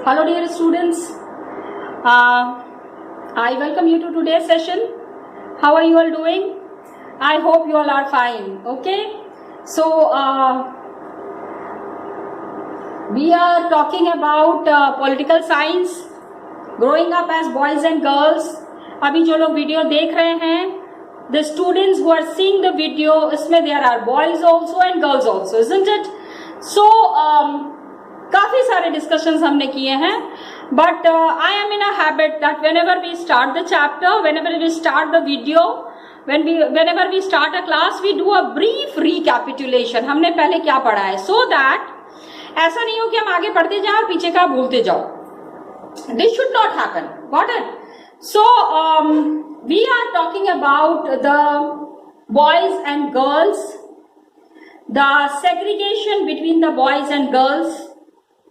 Hello dear students, I welcome you to today's session. How are you all doing? I hope you all are fine. Okay, so we are talking about political science, growing up as boys and girls. अभी जो लोग video देख रहे हैं, the students who are seeing the video, इसमें there are boys also and girls also, isn't it? So काफी सारे discussions हमने किए हैं, but I am in a habit that whenever we start the chapter, whenever we start the video, whenever we start a class, we do a brief recapitulation. हमने पहले क्या पढ़ा है, सो दैट ऐसा नहीं हो कि हम आगे पढ़ते जाओ और पीछे का भूलते जाओ. This should not happen. Got it? So we are talking about the boys and girls, the segregation between the boys and girls.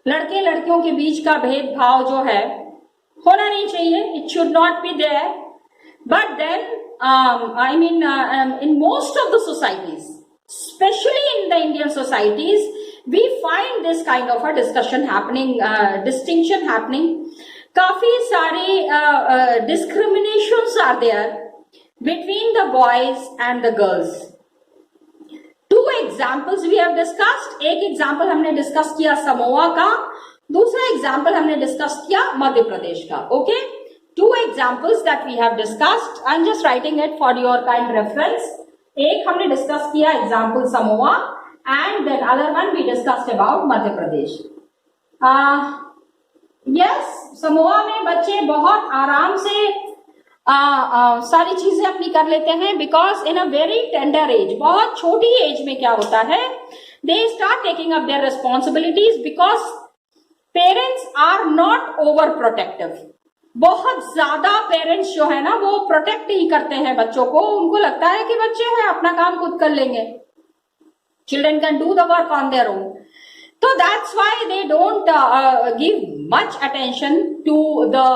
लड़के लड़कियों के बीच का भेदभाव जो है होना नहीं चाहिए. It should not be there. But then I mean in most of the societies, especially in the Indian societies, we find this kind of a discussion happening, distinction happening. काफी सारे discriminations are there between the boys and the girls. Two examples we have discussed. एक example हमने discuss किया Samoa का, दूसरा example हमने discuss किया मध्य प्रदेश का. Okay, two examples that we have discussed. I am just writing it for your kind reference. एक हमने डिस्कस किया example Samoa and then other one we discussed about Madhya Pradesh. Yes, Samoa में बच्चे बहुत आराम से सारी चीजें अपनी कर लेते हैं, because in a very tender age, बहुत छोटी एज में क्या होता है, they start taking up their responsibilities, because parents are not over protective. बहुत ज्यादा पेरेंट्स जो है ना वो प्रोटेक्ट ही करते हैं बच्चों को. उनको लगता है कि बच्चे हैं, अपना काम खुद कर लेंगे. Children can do the work on their own. So that's why they don't give much attention to the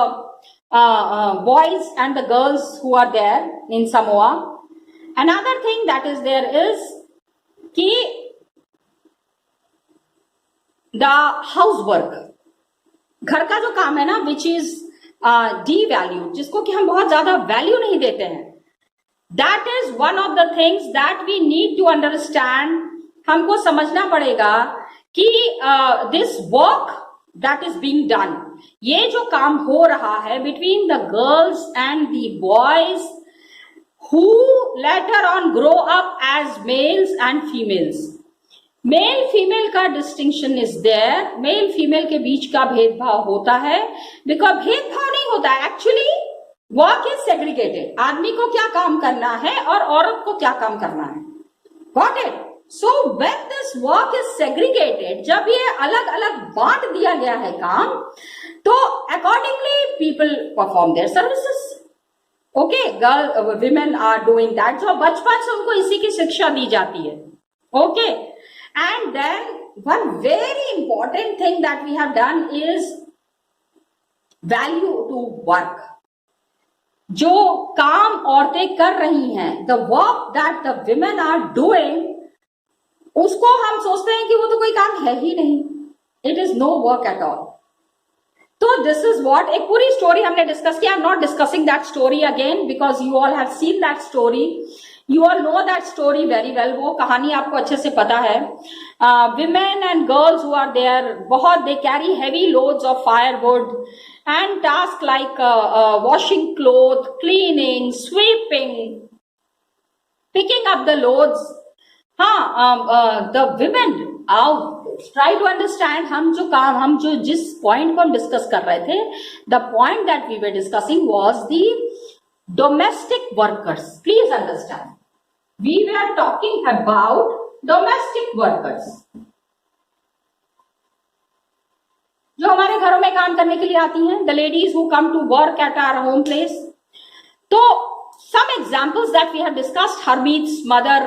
boys and the girls who are there in Samoa. Another thing that is there is कि the housework, घर का जो काम है ना, which is devalued, जिसको कि हम बहुत ज्यादा वैल्यू नहीं देते हैं. That is one of the things that we need to understand. हमको समझना पड़ेगा कि this work that is being done, ये जो काम हो रहा है between the girls and the boys who later on grow up as males and females. Male female का distinction is there. Male female के बीच का भेदभाव होता है, बिकॉज भेदभाव नहीं होता है, एक्चुअली वर्क इज सेग्रीगेटेड. आदमी को क्या काम करना है और औरत को क्या काम करना है. Got it? So when this work is segregated, जब ये अलग अलग बांट दिया गया है काम, तो accordingly people perform their services. Okay, women are doing that job. बचपन से उनको इसी की शिक्षा दी जाती है. Okay, and then one very important thing that we have done is value to work. जो काम औरतें कर रही हैं, the work that the women are doing, उसको हम सोचते हैं कि वो तो कोई काम है ही नहीं. It is no work at all. तो दिस इज व्हाट, एक पूरी स्टोरी हमने डिस्कस किया. I am not discussing that story again, because you all have seen that story. You all know that story very well. वो कहानी आपको अच्छे से पता है. Women and girls who are there, बहुत they carry heavy loads of firewood and task like washing cloth, cleaning, sweeping, picking up the loads. The women, try to understand. हम जो जिस पॉइंट को हम डिस्कस कर रहे थे, the point that we were discussing was the domestic workers. Please understand, we were talking about domestic workers, जो हमारे घरों में काम करने के लिए आती हैं, the ladies who come to work at our home place. तो some examples that we have discussed, Harmeet's mother,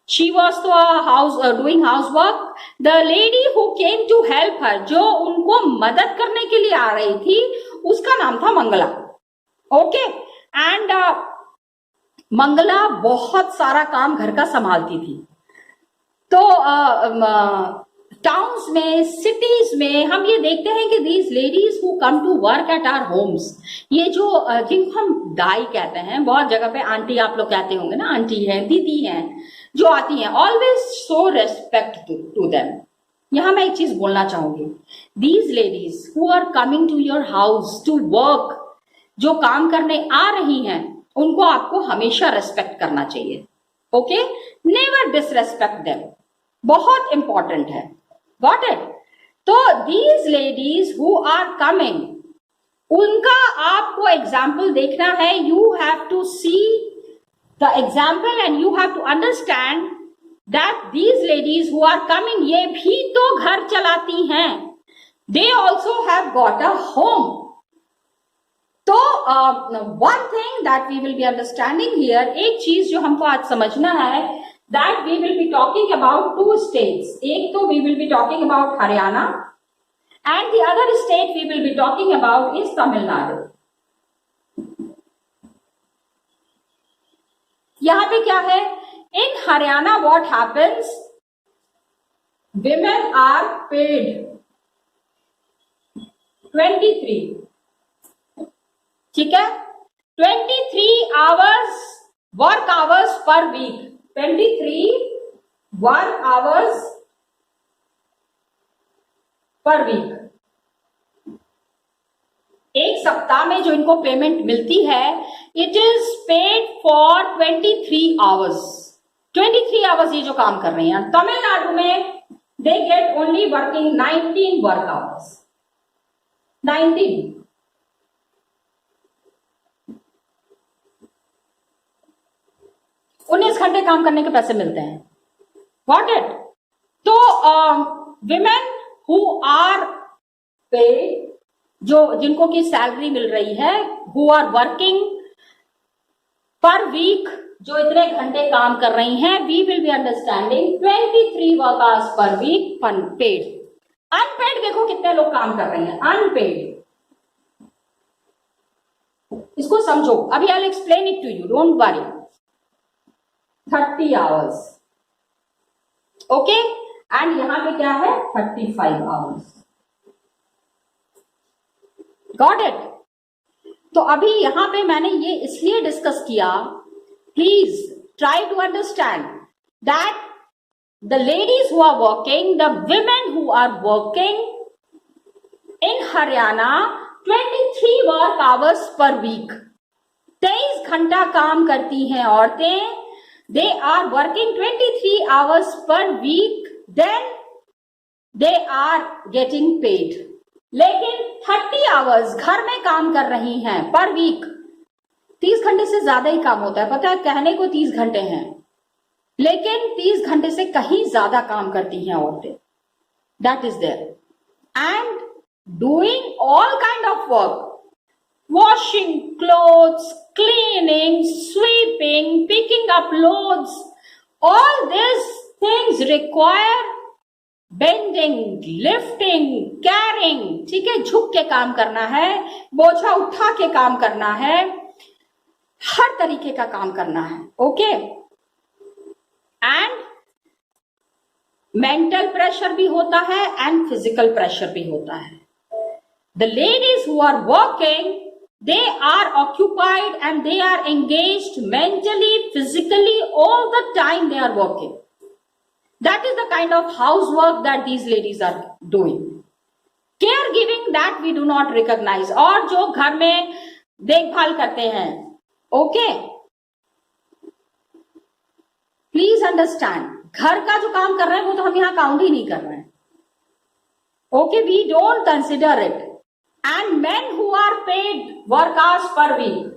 she was to a house doing housework. The lady who came to help her, जो उनको मदद करने के लिए आ रही थी, उसका नाम था मंगला. ओके, एंड मंगला बहुत सारा काम घर का संभालती थी. तो टाउन्स में, सिटीज में हम ये देखते हैं कि these ladies who come to work at our homes, ये जो जिनको हम दाई कहते हैं, बहुत जगह पे आंटी आप लोग कहते होंगे ना, आंटी है, दीदी हैं, जो आती हैं, always show respect to them. यहां मैं एक चीज बोलना चाहूंगी, these ladies who are coming to your house to work, जो काम करने आ रही हैं, उनको आपको हमेशा रेस्पेक्ट करना चाहिए। ओके, नेवर डिसरेस्पेक्ट देम, बहुत इंपॉर्टेंट है। Got it? तो these ladies who are coming, उनका आपको एग्जाम्पल देखना है। You have to see the example and you have to understand that these ladies who are coming, ये भी तो घर चलाती हैं, they also have got a home. तो one thing that we will be understanding here, एक चीज जो हमको आज समझना है, that we will be talking about two states. एक तो we will be talking about Haryana and the other state we will be talking about is Tamil Nadu. यहां पे क्या है? In Haryana what happens? Women are paid 23. ठीक है, 23 hours work hours per week. 23 work hours per week. एक सप्ताह में जो इनको पेमेंट मिलती है, it is paid for 23 hours. 23 hours ये जो काम कर रही हैं। तमिलनाडु में they get only working 19 work hours. 19 19 घंटे काम करने के पैसे मिलते हैं। Got it? तो विमेन हु आर पे, जो जिनको की सैलरी मिल रही है, who are working per week, जो इतने घंटे काम कर रही हैं, we will be understanding 23 work hours per week unpaid. Unpaid देखो कितने लोग काम कर रहे हैं, अनपेड। इसको समझो, अभी I will explain it to you, don't worry. 30 hours, okay, and यहां पे क्या है? 35 आवर्स। Got it? तो अभी यहां पे मैंने ये इसलिए डिस्कस किया, please try to understand that the ladies who are working, the women who are working in Haryana 23 work hours per week, 23 घंटा काम करती हैं औरतें। They are working 23 hours per week, then they are getting paid. लेकिन 30 hours घर में काम कर रही हैं पर वीक। 30 घंटे से ज्यादा ही काम होता है, पता है, कहने को 30 घंटे हैं, लेकिन 30 घंटे से कहीं ज्यादा काम करती हैं औरतें। That is there. And doing all kind of work, washing clothes, cleaning, sweeping, picking up loads, all these things require bending, lifting, carrying, ठीक है, झुक के काम करना है, बोझा उठा के काम करना है, हर तरीके का काम करना है। ओके, एंड मेंटल प्रेशर भी होता है एंड फिजिकल प्रेशर भी होता है। The ladies who are working, they are occupied and they are engaged mentally, physically, all the time they are working. That is the kind of housework that these ladies are doing. Caregiving that we do not recognize. और जो घर में देखभाल करते हैं, okay? Please understand, घर का जो काम कर रहे हैं वो तो हम यहाँ काउंट ही नहीं कर रहे हैं। Okay, we don't consider it. And men who are paid work hours per week.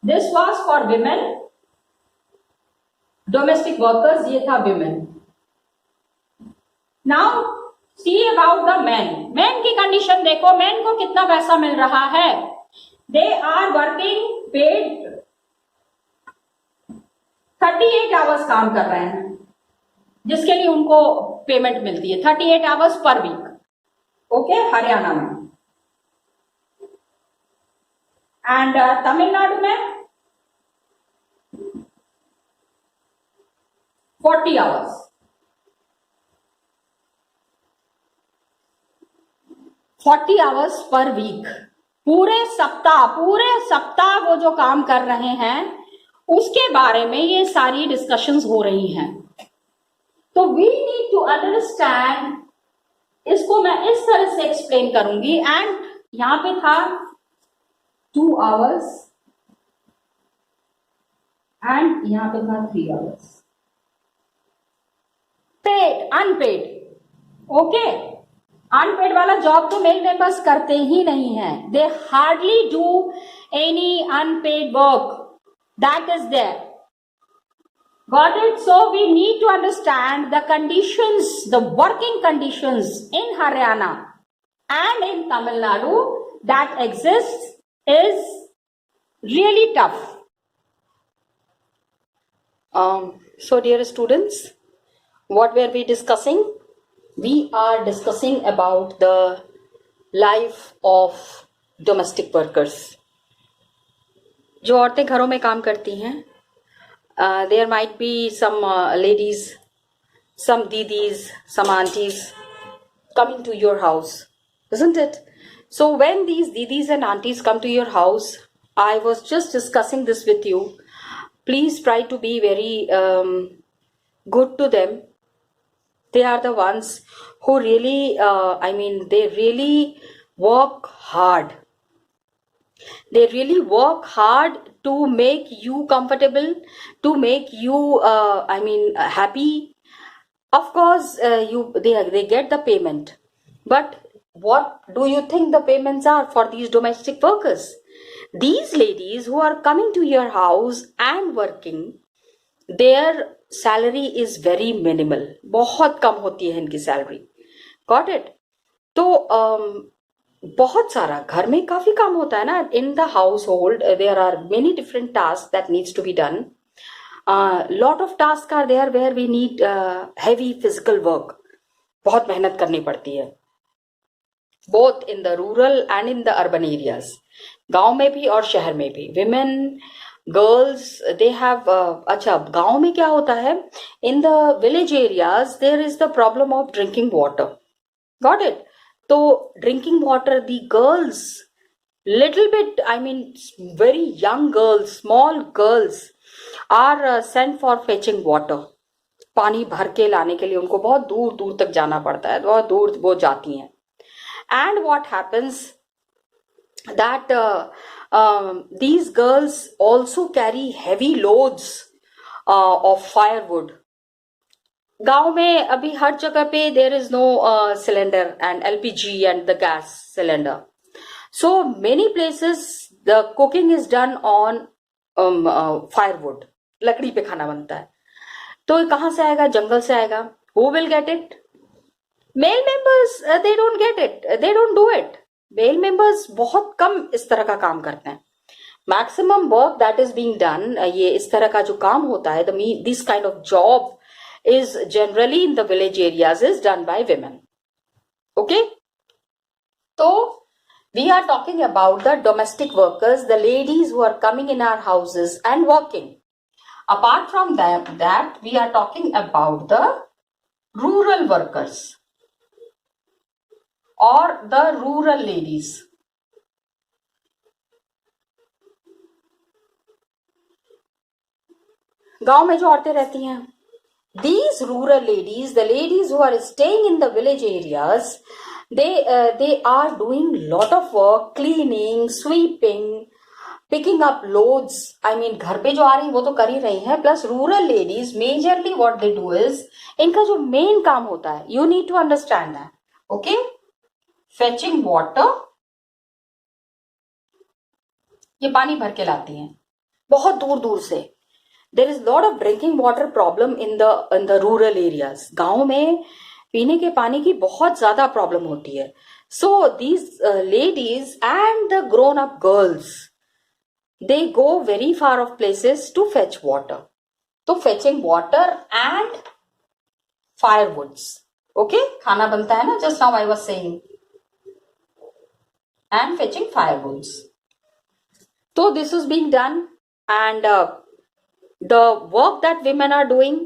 This was for women. Domestic workers, ये था women. Now see about the men. Men की कंडीशन देखो, men को कितना पैसा मिल रहा है? They are working paid 38 hours काम कर रहे हैं, जिसके लिए उनको पेमेंट मिलती है 38 hours per week. Okay, Haryana में। एंड तमिलनाडु में 40 आवर्स। 40 hours पर वीक, पूरे सप्ताह वो जो काम कर रहे हैं उसके बारे में ये सारी डिस्कशंस हो रही हैं। तो वी नीड टू अंडरस्टैंड, इसको मैं इस तरह से एक्सप्लेन करूंगी। एंड यहां पे था 2 hours एंड यहां पे था 3 hours, paid unpaid. Okay, unpaid वाला जॉब तो मेल मेंबर्स करते ही नहीं है, they hardly do any unpaid work that is there. Got it? So we need to understand the conditions, the working conditions in Haryana and in Tamil Nadu that exists is really tough. So dear students, what were we discussing? We are discussing about the life of domestic workers. जो औरतें घरों में काम करती हैं, there might be some ladies, some didis, some aunties coming to your house, isn't it? So when these didis and aunties come to your house, I was just discussing this with you. Please try to be very good to them. They are the ones who really, they really work hard. They really work hard to make you comfortable, to make you happy. Of course they get the payment, but what do you think the payments are for these domestic workers? These ladies who are coming to your house and working, their salary is very minimal, बहुत कम होती है इनकी salary. Got it? तो बहुत सारा घर में काफी काम होता है ना, in the household there are many different task that needs to be done. Lot of task are there where we need heavy physical work, बहुत मेहनत करनी पड़ती है, both in the rural and in the urban areas, गांव में भी और शहर में भी। विमेन गर्ल्स दे हैव अच्छा, गांव में क्या होता है, in the village areas there is the problem of drinking water. Got it? तो drinking water, the girls little bit, very young girls, small girls are sent for fetching water. पानी भर के लाने के लिए उनको बहुत दूर दूर तक जाना पड़ता है, बहुत दूर वो जाती हैं। And what happens that these girls also carry heavy loads of firewood. गांव में अभी हर जगह पे there is no cylinder and LPG and the gas cylinder, so many places the cooking is done on firewood, लकड़ी पे खाना बनता है। तो कहाँ से आएगा? जंगल से आएगा। Who will get it? Male members, they don't get it, they don't do it. Male members बहुत कम इस तरह का काम करते हैं। Maximum work that is being done, ये इस तरह का जो काम होता है, this kind of job is generally in the village areas is done by women. Okay? So we are talking about the domestic workers, the ladies who are coming in our houses and working. Apart from that we are talking about the rural workers or the rural ladies. गांव में जो औरतें रहती हैं, these rural ladies, the ladies who are staying in the village areas, they are doing lot of work, cleaning, sweeping, picking up loads. घर पे जो आ रही वो तो कर ही रही हैं, plus rural ladies majorly what they do is, इनका जो main काम होता है, you need to understand that, okay? Fetching water, ये पानी भर के लाती हैं बहुत दूर दूर से। There is lot of drinking water problem in the rural areas. गांव में पीने के पानी की बहुत ज्यादा प्रॉब्लम होती है। So these ladies and the grown up girls, they go very far off places to fetch water. तो fetching water and firewoods. Okay? खाना बनता है ना, just now I was saying. And fetching firewoods. So this is being done, and the work that women are doing,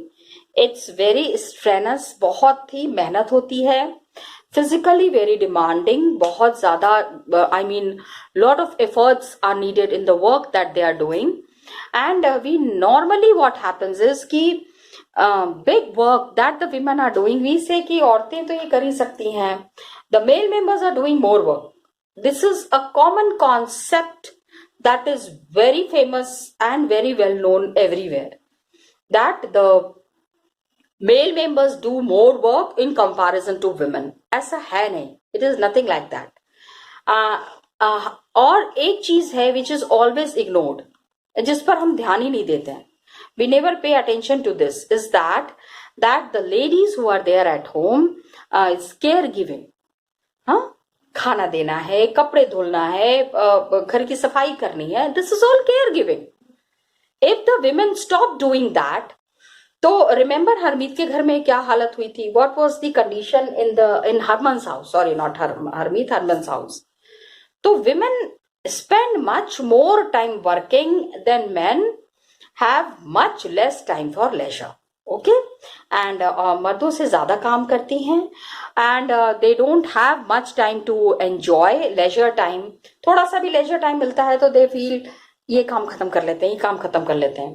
it's very strenuous, बहुत ही मेहनत होती है। physically very demanding, बहुत ज़्यादा, I mean lot of efforts are needed in the work that they are doing. And we normally what happens is कि big work that the women are doing, we say कि औरतें तो ये कर ही सकती हैं, the male members are doing more work. This is a common concept that is very famous and very well known everywhere, that the male members do more work in comparison to women. ऐसा है नहीं, it is nothing like that. और एक चीज है which is always ignored, जिस पर हम ध्यान ही नहीं देते हैं, we never pay attention to this, is that the ladies who are there at home is caregiving. हाँ, खाना देना है, कपड़े धुलना है, घर की सफाई करनी है, this is all caregiving. If the women stop doing that, तो रिमेम्बर हरमीत के घर में क्या हालत हुई थी, what was the condition in Harman's house, sorry not Harmeet, Harman's house. तो women spend much more time working than men, have much less time for leisure. Okay, and मर्दों से ज्यादा काम करती हैं, and they don't have much time to enjoy leisure time. थोड़ा सा भी लेजर टाइम मिलता है तो दे फील ये काम खत्म कर लेते हैं, ये काम खत्म कर लेते हैं.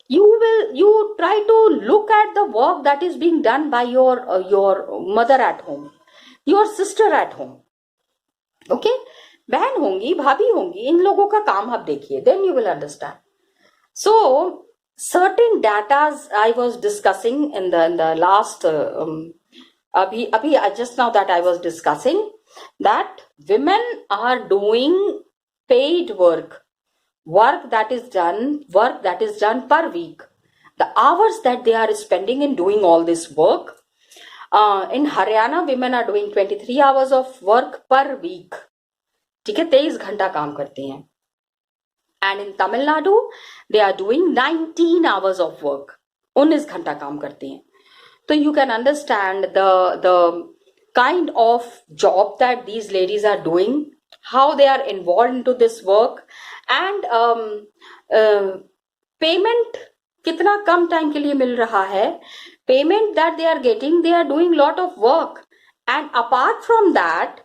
You try to look at the work that is being done by your mother at home, your sister at home. Okay, बहन होंगी, भाभी होंगी, इन लोगों का काम आप देखिए, then you will understand. So certain datas I was discussing in the last abhi just now that I was discussing that women are doing paid work that is done per week. The hours that they are spending in doing all this work, in Haryana women are doing 23 hours of work per week. ठीक है, 23 घंटा काम करती हैं. And in Tamil Nadu they are doing 19 hours of work, 19 घंटा काम करती हैं. तो you can understand the kind of job that these ladies are doing, how they are involved into this work, and payment कितना कम time के लिए मिल रहा है. Payment that they are getting, they are doing lot of work, and apart from that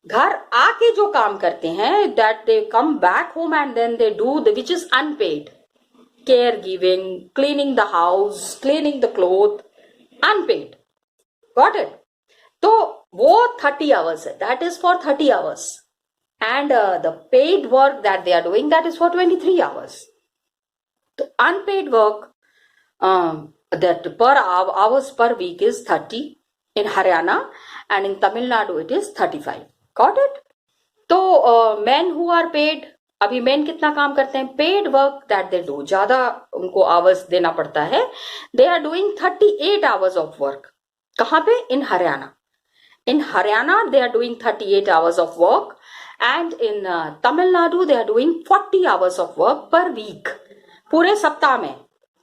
घर आके जो काम करते हैं, that they come back home and then they do the which is unpaid, caregiving, cleaning the house, cleaning the clothes, unpaid. Got it? तो वो 30 hours है, that is for 30 hours. And the paid work that they are doing, that is for 23 hours. The unpaid work that per hours per week is 30 in Haryana, and in Tamil Nadu it is 35. Got it? तो men who are paid, अभी men कितना काम करते हैं, paid work that they do, ज्यादा उनको hours देना पड़ता है. They are doing 38 hours of work. कहाँ पे? In Haryana. In Haryana they are doing 38 hours of work. And in Tamil Nadu they are doing 40 hours of work per week, पूरे सप्ताह में.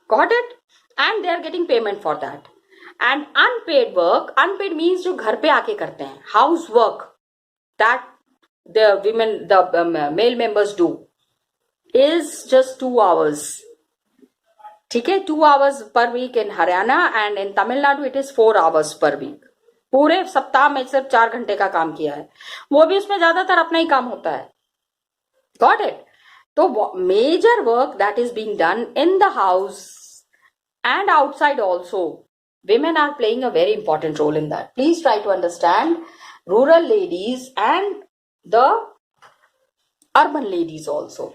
Got it? And they are getting payment for that. And unpaid work, unpaid means जो घर पे आके करते हैं, housework that the women, the male members do, is just 2 hours. ठीक है, 2 hours per week in Haryana, and in Tamil Nadu it is 4 hours per week. पूरे सप्ताह में सिर्फ 4 घंटे का काम किया है, वो भी उसमें ज्यादातर अपना ही काम होता है. Got it? तो major work that is being done in the house and outside also, women are playing a very important role in that. Please try to understand rural ladies and the urban ladies also.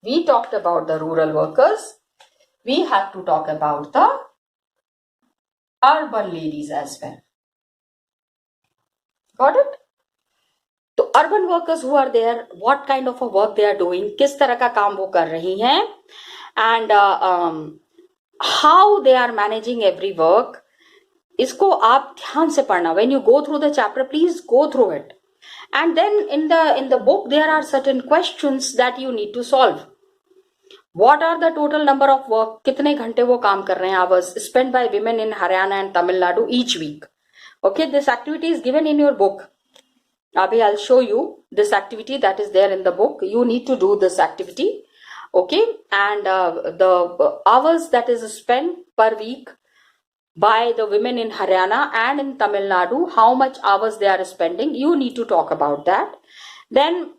We talked about the rural workers. We have to talk about the urban ladies as well. Got it? तो urban workers who are there, what kind of a work they are doing, किस तरह का काम वो कर रही हैं, and how they are managing every work, इसको आप ध्यान से पढ़ना. When you go through the chapter, please go through it. And then in the book there are certain questions that you need to solve. What are the total number of work, कितने घंटे वो काम कर रहे हैं, hours spent by women in Haryana and Tamil Nadu each week. Okay, this activity is given in your book. Abhi, I'll show you this activity that is there in the book. You need to do this activity. Okay, and the hours that is spent per week by the women in Haryana and in Tamil Nadu, how much hours they are spending. You need to talk about that. Then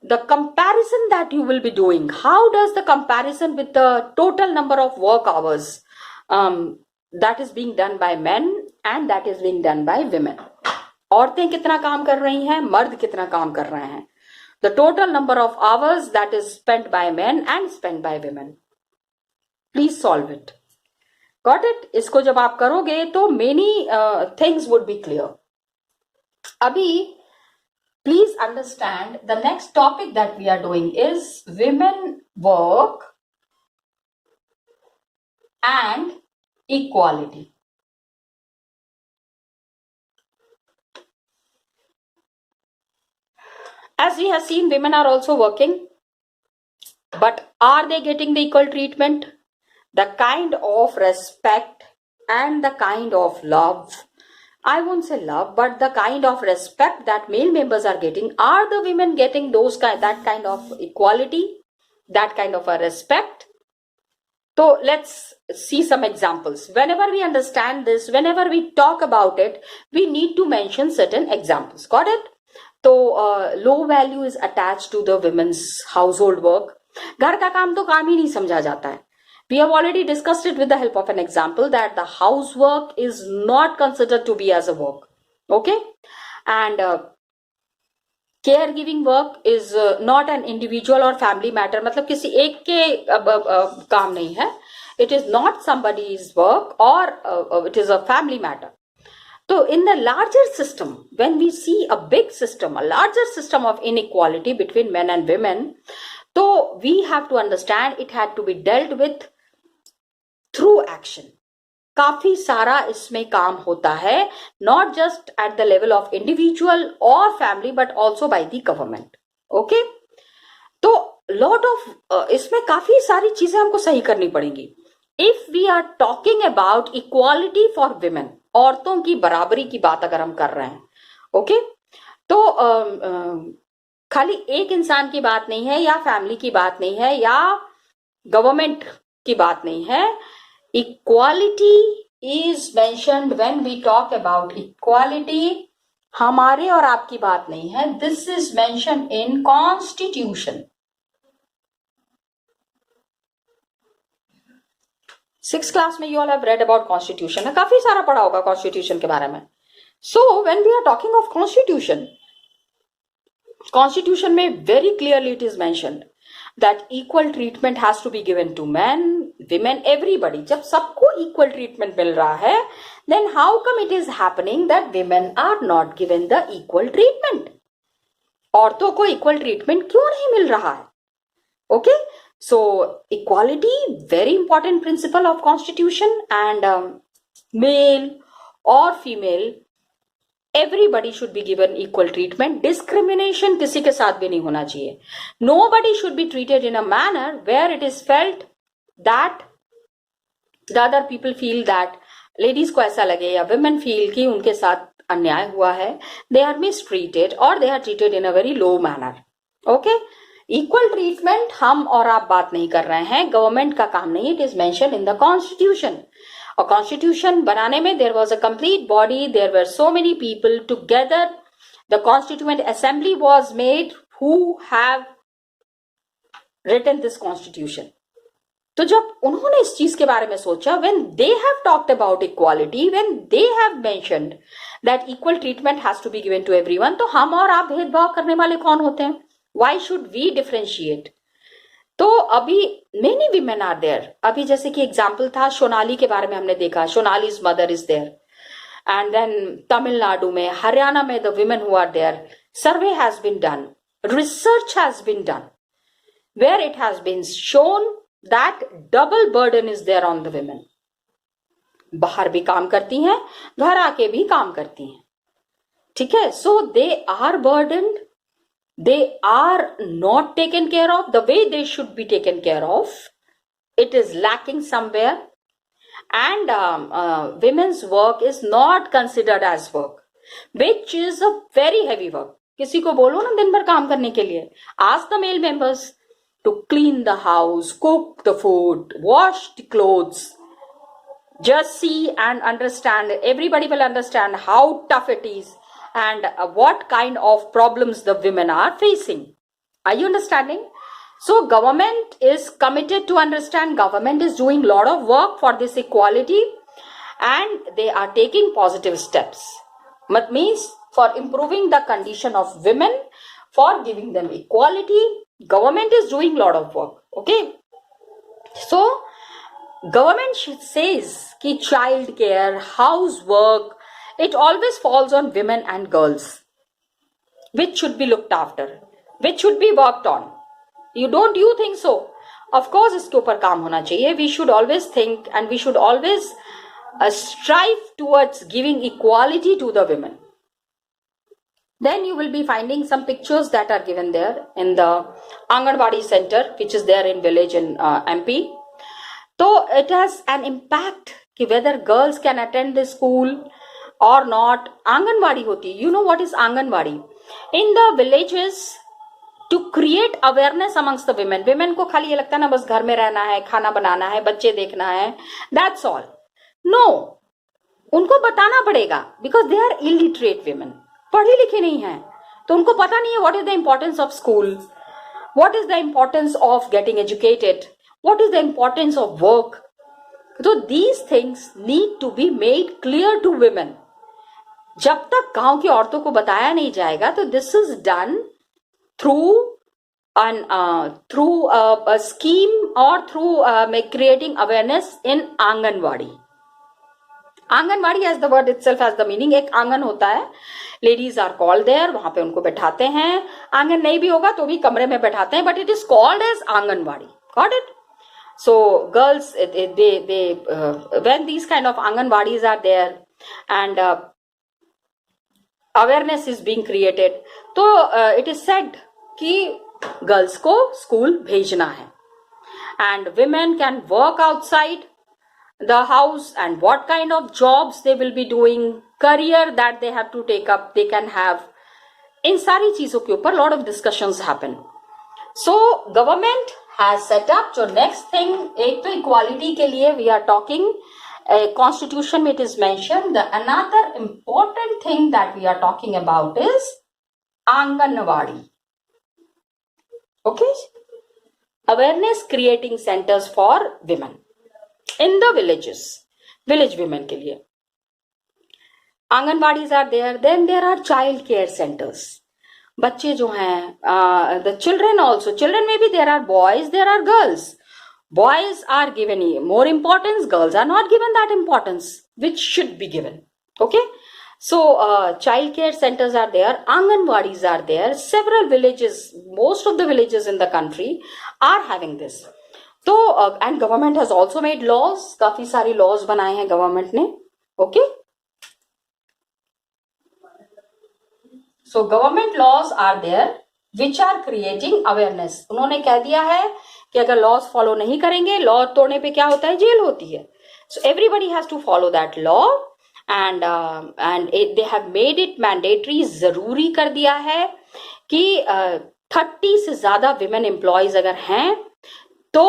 the comparison that you will be doing, how does the comparison with the total number of work hours that is being done by men and that is being done by women. औरतें कितना काम कर रही हैं, मर्द कितना काम कर रहे हैं. The total number of hours that is spent by men and spent by women. Please solve it. Got it? इसको जब आप करोगे तो many things would be clear. अभी please understand the next topic that we are doing is women work and equality. As we have seen, women are also working, but are they getting the equal treatment? The kind of respect and the kind of love, I won't say love, but the kind of respect that male members are getting, are the women getting that kind of equality, that kind of a respect? So let's see some examples. Whenever we understand this, whenever we talk about it, we need to mention certain examples. Got it? तो low value is attached to the women's household work. घर का काम तो काम ही नहीं समझा जाता है. We have already discussed it with the help of an example that the housework is not considered to be as a work. Okay? And caregiving work is not an individual or family matter. मतलब किसी एक के काम नहीं है. It is not somebody's work or it is a family matter. So in the larger system, when we see a big system, a larger system of inequality between men and women, so we have to understand it had to be dealt with through action. काफी सारा इसमें काम होता है, not just at the level of individual or family, but also by the government. Okay? तो lot of इसमें काफी सारी चीजें हमको सही करनी पड़ेंगी. If we are talking about equality for women, औरतों की बराबरी की बात अगर हम कर रहे हैं, ओके, तो खाली एक इंसान की बात नहीं है या फैमिली की बात नहीं है या गवर्नमेंट की बात नहीं है. Equality is mentioned when we talk about equality. हमारे और आपकी बात नहीं है. This is mentioned in constitution. 6th class में you all have read about constitution. काफी सारा पढ़ा होगा कॉन्स्टिट्यूशन के बारे में. So when we are talking of constitution, constitution में very clearly it is mentioned that equal treatment has to be given to man, women, everybody. जब सबको इक्वल ट्रीटमेंट मिल रहा है, then how come it is happening that women are not given the equal treatment? औरतों को equal treatment क्यों नहीं मिल रहा है? Okay, so equality, very important principle of constitution, and male or female, everybody should be given equal treatment. Discrimination किसी के साथ भी नहीं होना चाहिए. Nobody should be treated in a manner where it is felt that the other people feel that ladies को ऐसा लगे या women feel कि उनके साथ अन्याय हुआ है. They are mistreated or they are treated in a very low manner. Okay? Equal treatment हम और आप बात नहीं कर रहे हैं, गवर्नमेंट का काम नहीं. It is mention in the constitution. और कॉन्स्टिट्यूशन बनाने में there was a complete body, there were so many people together. The constituent assembly was made who have written this constitution. तो जब उन्होंने इस चीज के बारे में सोचा, when they have talked about equality, when they have mentioned that equal treatment has to be given to everyone, तो हम और आप भेदभाव करने वाले कौन होते हैं? Why should we differentiate? तो अभी many women are there. अभी जैसे कि एग्जाम्पल था सोनाली के बारे में हमने देखा. सोनाली's mother is there. And then Tamil Nadu में, हरियाणा में the women who are there. Survey has been done. Research has been done. Where it has been shown that double burden is there on the women. बाहर भी काम करती हैं, घर आके भी काम करती हैं. ठीक है? So they are burdened. They are not taken care of the way they should be taken care of. It is lacking somewhere, and women's work is not considered as work, which is a very heavy work. किसी को बोलो ना दिन भर काम करने के लिए, ask the male members to clean the house, cook the food, wash the clothes. just see and understand. Everybody will understand how tough it is and what kind of problems the women are facing. Are you understanding? So government is committed to understand. Government is doing a lot of work for this equality and they are taking positive steps. That means for improving the condition of women, for giving them equality, government is doing a lot of work. Okay. So government says कि child care, housework, it always falls on women and girls, which should be looked after, which should be worked on. Don't you think so? Of course, इसके ऊपर काम होना चाहिए. We should always think and we should always strive towards giving equality to the women. Then you will be finding some pictures that are given there in the Anganwadi center, which is there in village in MP. So it has an impact कि whether girls can attend the school or not. Anganwadi hoti. You know what is Anganwadi? In the villages, to create awareness amongst the women. Women को खाली ये लगता है ना बस घर में रहना है, खाना बनाना है, बच्चे देखना है. That's all. No. उनको बताना पड़ेगा because they are illiterate women. पढ़ी लिखी नहीं है तो उनको पता नहीं है what is the importance of school, what is the importance of getting educated, what is the importance of work. So these things need to be made clear to women. जब तक गांव की औरतों को बताया नहीं जाएगा तो this is done through a scheme or through creating awareness in Anganwadi. Anganwadi as the word itself has the meaning. एक आंगन होता है, ladies are called there, वहां पे उनको बैठाते हैं. आंगन नहीं भी होगा तो भी कमरे में बैठाते हैं, but it is called as anganwadi. Got it? So girls, they when these kind of anganwadis are there and awareness is being created, तो it is said कि girls को school भेजना है and women can work outside the house and what kind of jobs they will be doing, career that they have to take up, they can have. इन सारी चीजों के ऊपर lot of discussions happen. So government has set up. So next thing, एक तो equality के लिए we are talking. Constitution में it is mentioned. The another important thing that we are talking about is Anganwadi. Okay, awareness creating centers for women in the villages, village women के लिए. Anganwadis are there. Then there are child care centers. बच्चे जो हैं, the children also. Children maybe there are boys, there are girls. Boys are given more importance. Girls are not given that importance, which should be given. Okay. So child care centers are there. Anganwadis are there. Several villages, most of the villages in the country are having this. So and government has also made laws. काफी सारी laws बनाए हैं government ने. Okay. So government laws are there which are creating awareness. उन्होंने कह दिया है कि अगर laws follow नहीं करेंगे, law तोड़ने पे क्या होता है, जेल होती है. So everybody has to follow that law and they have made it mandatory. जरूरी कर दिया है कि 30 से ज्यादा women employees अगर हैं तो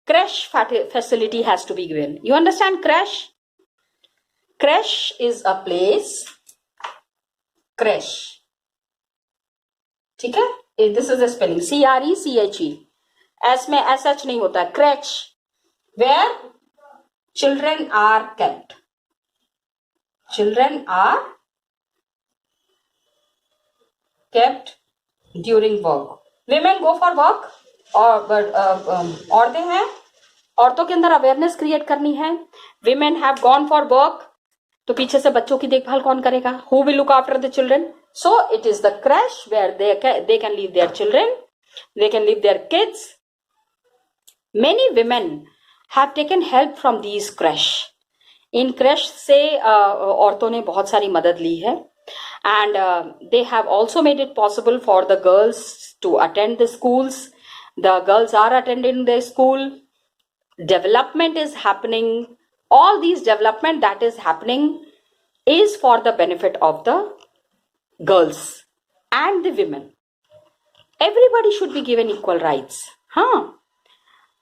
crash facility has to be given. You understand crash? Crash is a place. Crash. ठीक है? This is the spelling. CRECHE. S में as such नहीं होता. Crèche, where children are kept. Children are kept during work. Women go for work. और औरतें हैं, औरतों के अंदर अवेयरनेस क्रिएट करनी है. Women have gone for work. तो पीछे से बच्चों की देखभाल कौन करेगा? Who will look after the children? So it is the crash where they can leave their children, they can leave their kids. Many women have taken help from these crash. In crash से औरतों ने बहुत सारी मदद ली है and they have also made it possible for the girls to attend the schools. The girls are attending their school. Development is happening. All these development that is happening is for the benefit of the girls and the women. Everybody should be given equal rights.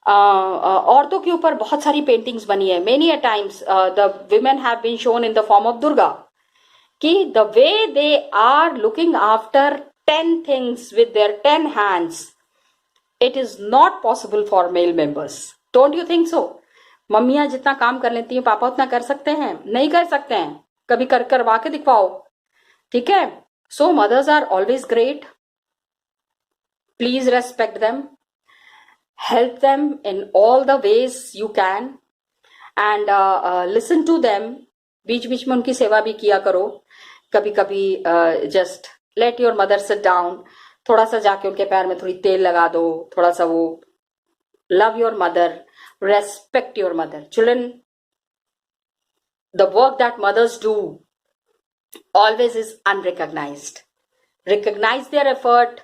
औरतों के ऊपर बहुत सारी paintings बनी है. Many a times the women have been shown in the form of Durga, कि the way they are looking after 10 things with their 10 hands, it is not possible for male members. Don't you think so? मम्मियां जितना काम कर लेती हैं, पापा उतना कर सकते हैं? नहीं कर सकते हैं. कभी करवा के दिखवाओ. ठीक है. So mothers are always great. Please respect them, help them in all the ways you can, and listen to them. बीच बीच में उनकी सेवा भी किया करो. कभी कभी just let your mother sit down, थोड़ा सा जाके उनके पैर में थोड़ी तेल लगा दो, थोड़ा सा वो. Love your mother, respect your mother. Children, the work that mothers do always is unrecognized. Recognize their effort,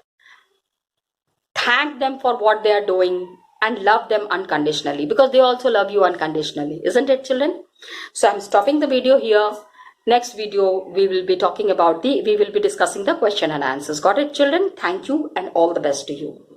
thank them for what they are doing, and love them unconditionally, because they also love you unconditionally. Isn't it, children? So I'm stopping the video here. Next video we will be discussing the question and answers. Got it, children? Thank you and all the best to you.